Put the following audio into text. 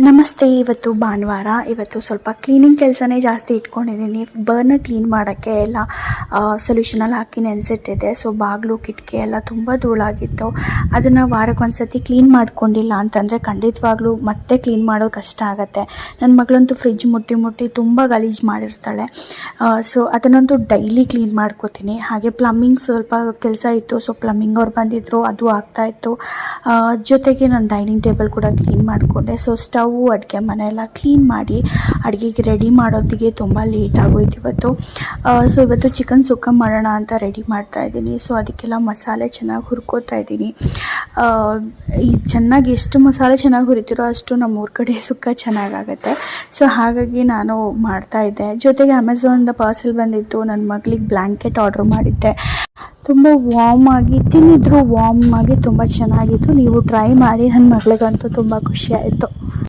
ನಮಸ್ತೆ. ಇವತ್ತು ಭಾನುವಾರ. ಇವತ್ತು ಸ್ವಲ್ಪ ಕ್ಲೀನಿಂಗ್ ಕೆಲಸನೇ ಜಾಸ್ತಿ ಇಟ್ಕೊಂಡಿದ್ದೀನಿ. ಬರ್ನರ್ ಕ್ಲೀನ್ ಮಾಡೋಕ್ಕೆ ಎಲ್ಲ ಸೊಲ್ಯೂಷನಲ್ಲಿ ಹಾಕಿ ನೆನೆಸಿಟ್ಟಿದ್ದೆ. ಸೊ ಬಾಗಿಲು ಕಿಟಕಿ ಎಲ್ಲ ತುಂಬ ಧೂಳಾಗಿತ್ತು. ಅದನ್ನು ವಾರಕ್ಕೊಂದು ಸತಿ ಕ್ಲೀನ್ ಮಾಡ್ಕೊಂಡಿಲ್ಲ ಅಂತಂದರೆ ಖಂಡಿತವಾಗ್ಲೂ ಮತ್ತೆ ಕ್ಲೀನ್ ಮಾಡೋದು ಕಷ್ಟ ಆಗುತ್ತೆ. ನನ್ನ ಮಗಳಂತೂ ಫ್ರಿಡ್ಜ್ ಮುಟ್ಟಿ ತುಂಬ ಗಲೀಜು ಮಾಡಿರ್ತಾಳೆ. ಸೊ ಅದನ್ನಂತೂ ಡೈಲಿ ಕ್ಲೀನ್ ಮಾಡ್ಕೋತೀನಿ. ಹಾಗೆ ಪ್ಲಮ್ಮಿಂಗ್ ಸ್ವಲ್ಪ ಕೆಲಸ ಇತ್ತು. ಸೊ ಪ್ಲಮ್ಮಿಂಗ್ ಅವ್ರು ಬಂದಿದ್ದರು, ಅದು ಆಗ್ತಾಯಿತ್ತು. ಜೊತೆಗೆ ನಾನು ಡೈನಿಂಗ್ ಟೇಬಲ್ ಕೂಡ ಕ್ಲೀನ್ ಮಾಡಿಕೊಂಡೆ. ಸೊ ಸ್ಟವ್, ಅಡುಗೆ ಮನೆ ಎಲ್ಲ ಕ್ಲೀನ್ ಮಾಡಿ ಅಡುಗೆಗೆ ರೆಡಿ ಮಾಡೋತ್ತಿಗೆ ತುಂಬ ಲೇಟ್ ಆಗೋಯ್ತು ಇವತ್ತು. ಸೊ ಇವತ್ತು ಚಿಕನ್ ಸುಕ್ಕ ಮಾಡೋಣ ಅಂತ ರೆಡಿ ಮಾಡ್ತಾ ಇದ್ದೀನಿ. ಸೊ ಅದಕ್ಕೆಲ್ಲ ಮಸಾಲೆ ಚೆನ್ನಾಗಿ ಹುರ್ಕೋತಾ ಇದ್ದೀನಿ. ಈ ಚೆನ್ನಾಗಿ ಎಷ್ಟು ಮಸಾಲೆ ಚೆನ್ನಾಗಿ ಹುರಿತಿರೋ ಅಷ್ಟು ನಮ್ಮೂರ ಕಡೆ ಸುಕ್ಕ ಚೆನ್ನಾಗಾಗತ್ತೆ. ಸೊ ಹಾಗಾಗಿ ನಾನು ಮಾಡ್ತಾಯಿದ್ದೆ. ಜೊತೆಗೆ ಅಮೆಝಾನಿಂದ ಪಾರ್ಸೆಲ್ ಬಂದಿತ್ತು. ನನ್ನ ಮಗಳಿಗೆ ಬ್ಲ್ಯಾಂಕೆಟ್ ಆರ್ಡ್ರ್ ಮಾಡಿದ್ದೆ. ತುಂಬ ವಾರ್ಮ್ ಆಗಿ, ತಿನ್ನಿದ್ರು ವಾರ್ಮ್ ಆಗಿ ತುಂಬ ಚೆನ್ನಾಗಿತ್ತು. ನೀವು ಟ್ರೈ ಮಾಡಿ. ನನ್ನ ಮಗಳಿಗಂತೂ ತುಂಬ ಖುಷಿ ಆಯಿತು.